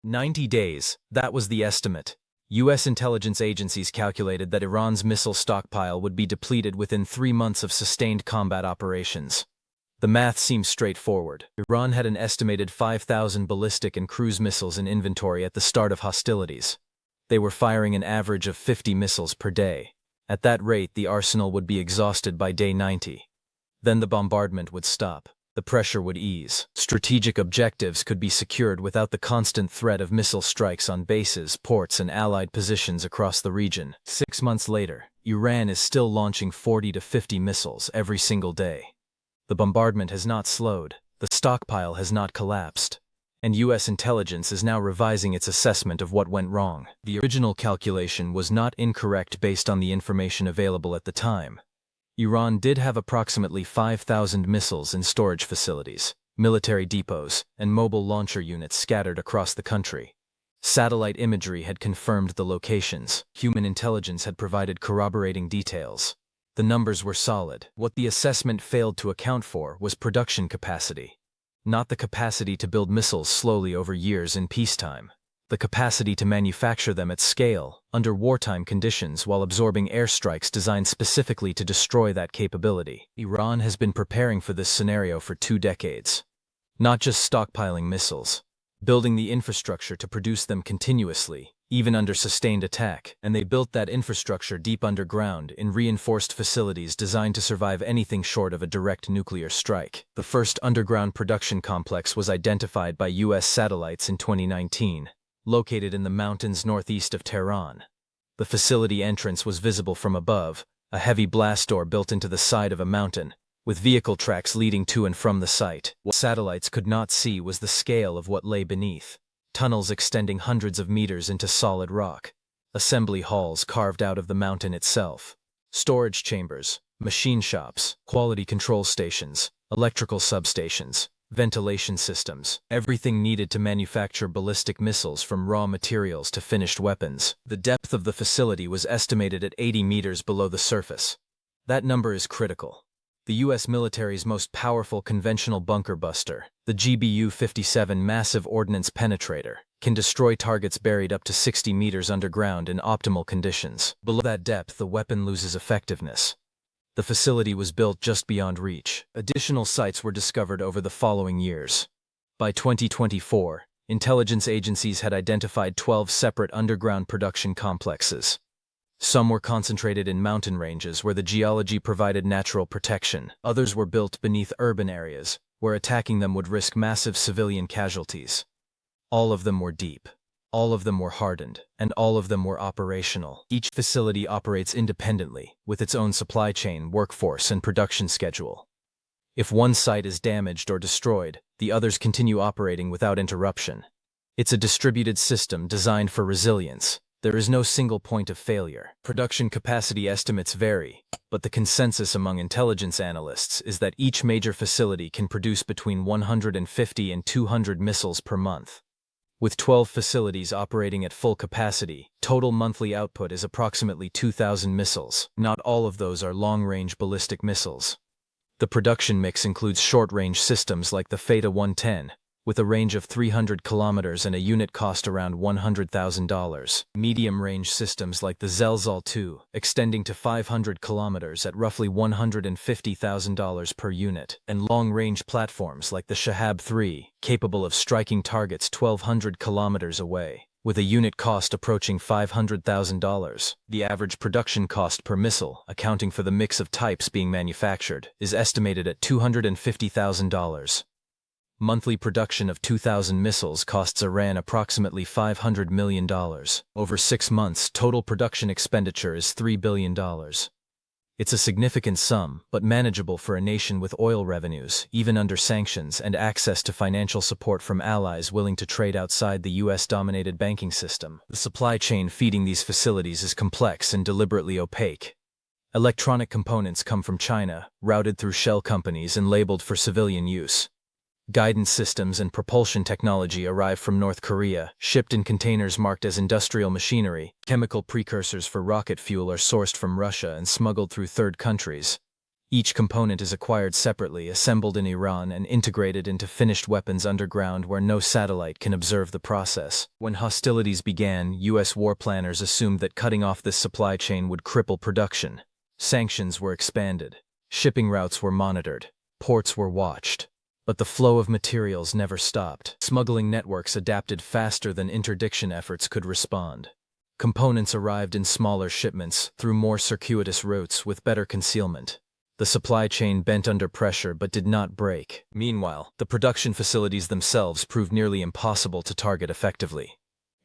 90 days, that was the estimate. US intelligence agencies calculated that Iran's missile stockpile would be depleted within 3 months of sustained combat operations. The math seems straightforward. Iran had an estimated 5,000 ballistic and cruise missiles in inventory at the start of hostilities. They were firing an average of 50 missiles per day. At that rate, the arsenal would be exhausted by day 90. Then the bombardment would stop. The pressure would ease. Strategic objectives could be secured without the constant threat of missile strikes on bases, ports, and allied positions across the region. 6 months later, Iran is still launching 40 to 50 missiles every single day. The bombardment has not slowed, the stockpile has not collapsed, and US intelligence is now revising its assessment of what went wrong. The original calculation was not incorrect based on the information available at the time. Iran did have approximately 5,000 missiles in storage facilities, military depots, and mobile launcher units scattered across the country. Satellite imagery had confirmed the locations. Human intelligence had provided corroborating details. The numbers were solid. What the assessment failed to account for was production capacity. Not the capacity to build missiles slowly over years in peacetime. The capacity to manufacture them at scale, under wartime conditions while absorbing airstrikes designed specifically to destroy that capability. Iran has been preparing for this scenario for 2 decades. Not just stockpiling missiles, building the infrastructure to produce them continuously, even under sustained attack, and they built that infrastructure deep underground in reinforced facilities designed to survive anything short of a direct nuclear strike. The first underground production complex was identified by US satellites in 2019. Located in the mountains northeast of Tehran. The facility entrance was visible from above, a heavy blast door built into the side of a mountain, with vehicle tracks leading to and from the site. What satellites could not see was the scale of what lay beneath. Tunnels extending hundreds of meters into solid rock. Assembly halls carved out of the mountain itself. Storage chambers, machine shops, quality control stations, electrical substations, ventilation systems, everything needed to manufacture ballistic missiles from raw materials to finished weapons. The depth of the facility was estimated at 80 meters below the surface. That number is critical. The US military's most powerful conventional bunker buster, the GBU-57 massive ordnance penetrator, can destroy targets buried up to 60 meters underground in optimal conditions. Below that depth, the weapon loses effectiveness. The facility was built just beyond reach. Additional sites were discovered over the following years. By 2024, intelligence agencies had identified 12 separate underground production complexes. Some were concentrated in mountain ranges where the geology provided natural protection. Others were built beneath urban areas, where attacking them would risk massive civilian casualties. All of them were deep. All of them were hardened, and all of them were operational. Each facility operates independently, with its own supply chain, workforce, and production schedule. If one site is damaged or destroyed, the others continue operating without interruption. It's a distributed system designed for resilience. There is no single point of failure. Production capacity estimates vary, but the consensus among intelligence analysts is that each major facility can produce between 150 and 200 missiles per month. With 12 facilities operating at full capacity, total monthly output is approximately 2,000 missiles. Not all of those are long-range ballistic missiles. The production mix includes short-range systems like the Feta 110, with a range of 300 kilometers and a unit cost around $100,000. Medium-range systems like the Zelzal 2, extending to 500 kilometers at roughly $150,000 per unit, and long-range platforms like the Shahab 3, capable of striking targets 1,200 kilometers away, with a unit cost approaching $500,000. The average production cost per missile, accounting for the mix of types being manufactured, is estimated at $250,000. Monthly production of 2,000 missiles costs Iran approximately $500 million. Over 6 months, total production expenditure is $3 billion. It's a significant sum, but manageable for a nation with oil revenues, even under sanctions, and access to financial support from allies willing to trade outside the US-dominated banking system. The supply chain feeding these facilities is complex and deliberately opaque. Electronic components come from China, routed through shell companies and labeled for civilian use. Guidance systems and propulsion technology arrive from North Korea, shipped in containers marked as industrial machinery. Chemical precursors for rocket fuel are sourced from Russia and smuggled through third countries. Each component is acquired separately, assembled in Iran, and integrated into finished weapons underground where no satellite can observe the process. When hostilities began, U.S. war planners assumed that cutting off this supply chain would cripple production. Sanctions were expanded. Shipping routes were monitored. Ports were watched. But the flow of materials never stopped. Smuggling networks adapted faster than interdiction efforts could respond. Components arrived in smaller shipments through more circuitous routes with better concealment. The supply chain bent under pressure but did not break. Meanwhile, the production facilities themselves proved nearly impossible to target effectively.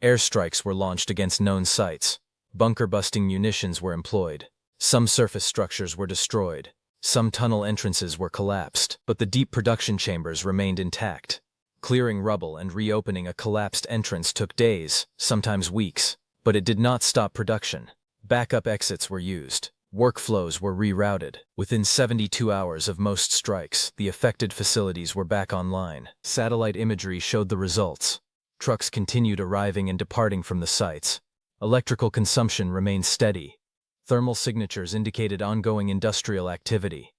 Airstrikes were launched against known sites. Bunker-busting munitions were employed. Some surface structures were destroyed. Some tunnel entrances were collapsed, but the deep production chambers remained intact. Clearing rubble and reopening a collapsed entrance took days, sometimes weeks, but it did not stop production. Backup exits were used. Workflows were rerouted. Within 72 hours of most strikes, the affected facilities were back online. Satellite imagery showed the results. Trucks continued arriving and departing from the sites. Electrical consumption remained steady. Thermal signatures indicated ongoing industrial activity.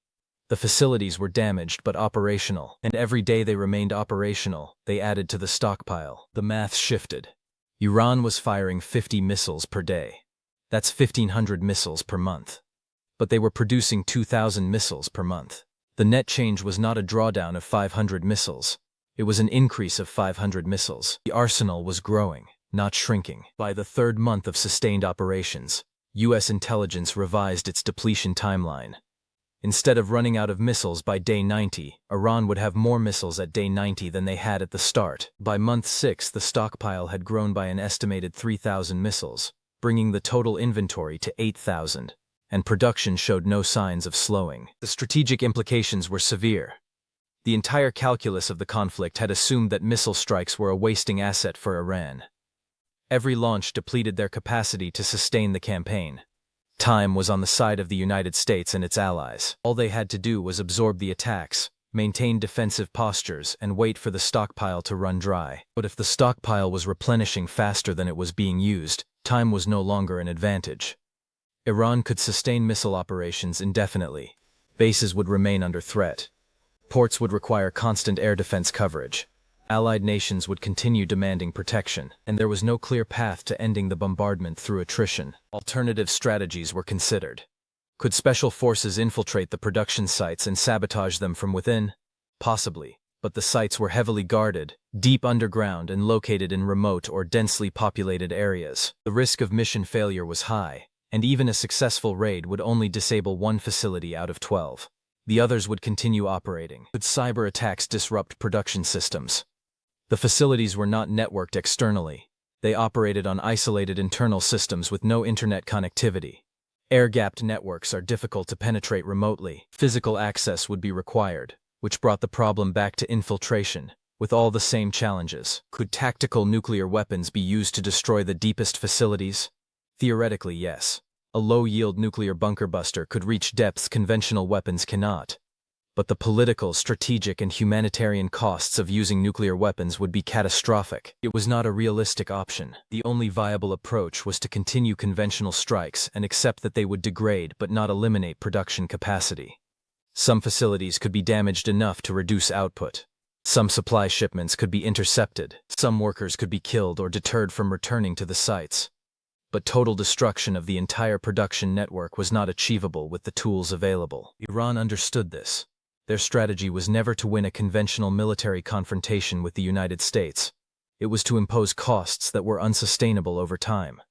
The facilities were damaged but operational, and every day they remained operational, they added to the stockpile. The math shifted. Iran was firing 50 missiles per day. That's 1,500 missiles per month. But they were producing 2,000 missiles per month. The net change was not a drawdown of 500 missiles. It was an increase of 500 missiles. The arsenal was growing, not shrinking. By the third month of sustained operations, U.S. intelligence revised its depletion timeline. Instead of running out of missiles by day 90, Iran would have more missiles at day 90 than they had at the start. By month 6, the stockpile had grown by an estimated 3,000 missiles, bringing the total inventory to 8,000, and production showed no signs of slowing. The strategic implications were severe. The entire calculus of the conflict had assumed that missile strikes were a wasting asset for Iran. Every launch depleted their capacity to sustain the campaign. Time was on the side of the United States and its allies. All they had to do was absorb the attacks, maintain defensive postures, and wait for the stockpile to run dry. But if the stockpile was replenishing faster than it was being used, time was no longer an advantage. Iran could sustain missile operations indefinitely. Bases would remain under threat. Ports would require constant air defense coverage. Allied nations would continue demanding protection, and there was no clear path to ending the bombardment through attrition. Alternative strategies were considered. Could special forces infiltrate the production sites and sabotage them from within? Possibly, but the sites were heavily guarded, deep underground, and located in remote or densely populated areas. The risk of mission failure was high, and even a successful raid would only disable one facility out of 12. The others would continue operating. Could cyber attacks disrupt production systems? The facilities were not networked externally. They operated on isolated internal systems with no internet connectivity. Air-gapped networks are difficult to penetrate remotely. Physical access would be required, which brought the problem back to infiltration, with all the same challenges. Could tactical nuclear weapons be used to destroy the deepest facilities? Theoretically, yes. A low-yield nuclear bunker buster could reach depths conventional weapons cannot. But the political, strategic, and humanitarian costs of using nuclear weapons would be catastrophic. It was not a realistic option. The only viable approach was to continue conventional strikes and accept that they would degrade but not eliminate production capacity. Some facilities could be damaged enough to reduce output. Some supply shipments could be intercepted. Some workers could be killed or deterred from returning to the sites. But total destruction of the entire production network was not achievable with the tools available. Iran understood this. Their strategy was never to win a conventional military confrontation with the United States. It was to impose costs that were unsustainable over time.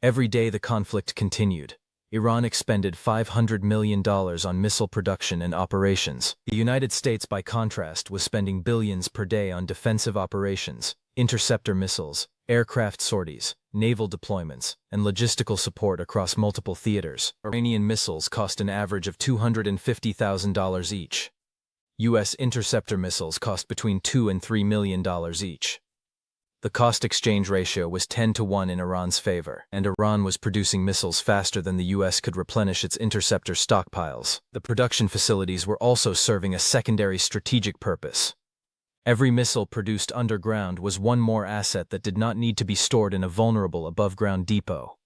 Every day the conflict continued. Iran expended $500 million on missile production and operations. The United States, by contrast, was spending billions per day on defensive operations, interceptor missiles, aircraft sorties, naval deployments, and logistical support across multiple theaters. Iranian missiles cost an average of $250,000 each. U.S. interceptor missiles cost between $2 and $3 million each. The cost-exchange ratio was 10-to-1 in Iran's favor, and Iran was producing missiles faster than the U.S. could replenish its interceptor stockpiles. The production facilities were also serving a secondary strategic purpose. Every missile produced underground was one more asset that did not need to be stored in a vulnerable above-ground depot.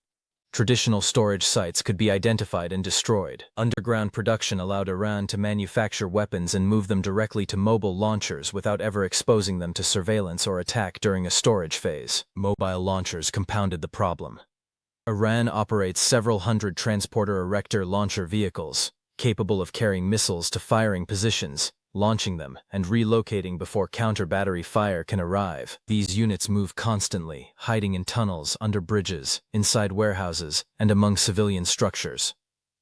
Traditional storage sites could be identified and destroyed. Underground production allowed Iran to manufacture weapons and move them directly to mobile launchers without ever exposing them to surveillance or attack during a storage phase. Mobile launchers compounded the problem. Iran operates several hundred transporter-erector launcher vehicles, capable of carrying missiles to firing positions, launching them, and relocating before counter-battery fire can arrive. These units move constantly, hiding in tunnels, under bridges, inside warehouses, and among civilian structures.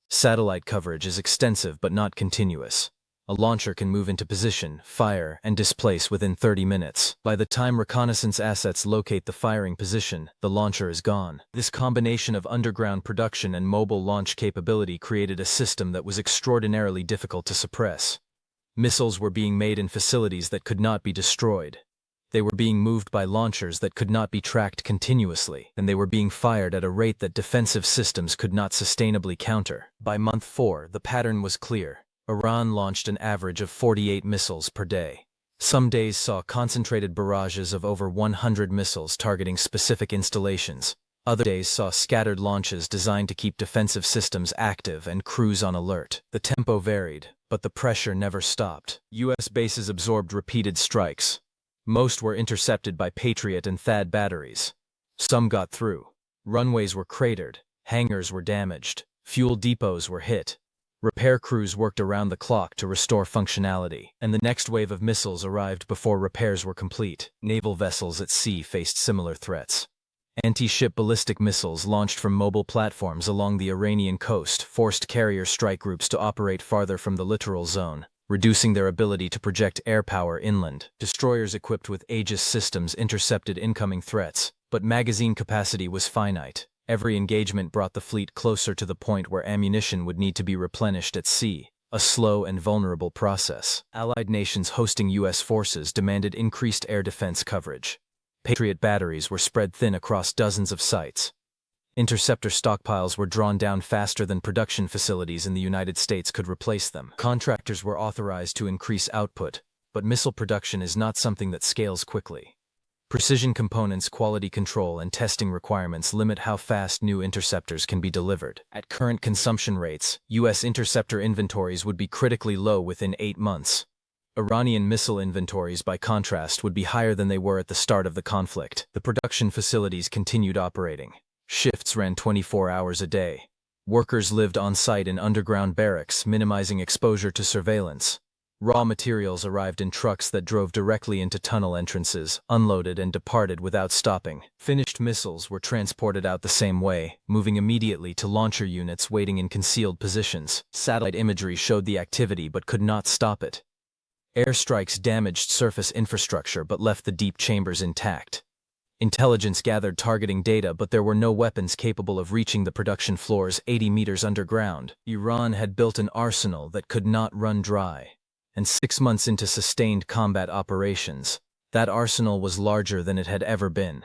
Satellite coverage is extensive but not continuous. A launcher can move into position, fire, and displace within 30 minutes. By the time reconnaissance assets locate the firing position, the launcher is gone. This combination of underground production and mobile launch capability created a system that was extraordinarily difficult to suppress. Missiles were being made in facilities that could not be destroyed. They were being moved by launchers that could not be tracked continuously, and they were being fired at a rate that defensive systems could not sustainably counter. By month 4, the pattern was clear. Iran launched an average of 48 missiles per day. Some days saw concentrated barrages of over 100 missiles targeting specific installations. Other days saw scattered launches designed to keep defensive systems active and crews on alert. The tempo varied, but the pressure never stopped. U.S. bases absorbed repeated strikes. Most were intercepted by Patriot and THAAD batteries. Some got through. Runways were cratered, hangars were damaged, fuel depots were hit. Repair crews worked around the clock to restore functionality, and the next wave of missiles arrived before repairs were complete. Naval vessels at sea faced similar threats. Anti-ship ballistic missiles launched from mobile platforms along the Iranian coast forced carrier strike groups to operate farther from the littoral zone, reducing their ability to project air power inland. Destroyers equipped with Aegis systems intercepted incoming threats, but magazine capacity was finite. Every engagement brought the fleet closer to the point where ammunition would need to be replenished at sea, a slow and vulnerable process. Allied nations hosting U.S. forces demanded increased air defense coverage. Patriot batteries were spread thin across dozens of sites. Interceptor stockpiles were drawn down faster than production facilities in the United States could replace them. Contractors were authorized to increase output, but missile production is not something that scales quickly. Precision components, quality control, and testing requirements limit how fast new interceptors can be delivered. At current consumption rates, U.S. interceptor inventories would be critically low within 8 months. Iranian missile inventories, by contrast, would be higher than they were at the start of the conflict. The production facilities continued operating. Shifts ran 24 hours a day. Workers lived on-site in underground barracks, minimizing exposure to surveillance. Raw materials arrived in trucks that drove directly into tunnel entrances, unloaded and departed without stopping. Finished missiles were transported out the same way, moving immediately to launcher units waiting in concealed positions. Satellite imagery showed the activity but could not stop it. Airstrikes damaged surface infrastructure but left the deep chambers intact. Intelligence gathered targeting data, but there were no weapons capable of reaching the production floors 80 meters underground. Iran had built an arsenal that could not run dry. And 6 months into sustained combat operations, that arsenal was larger than it had ever been.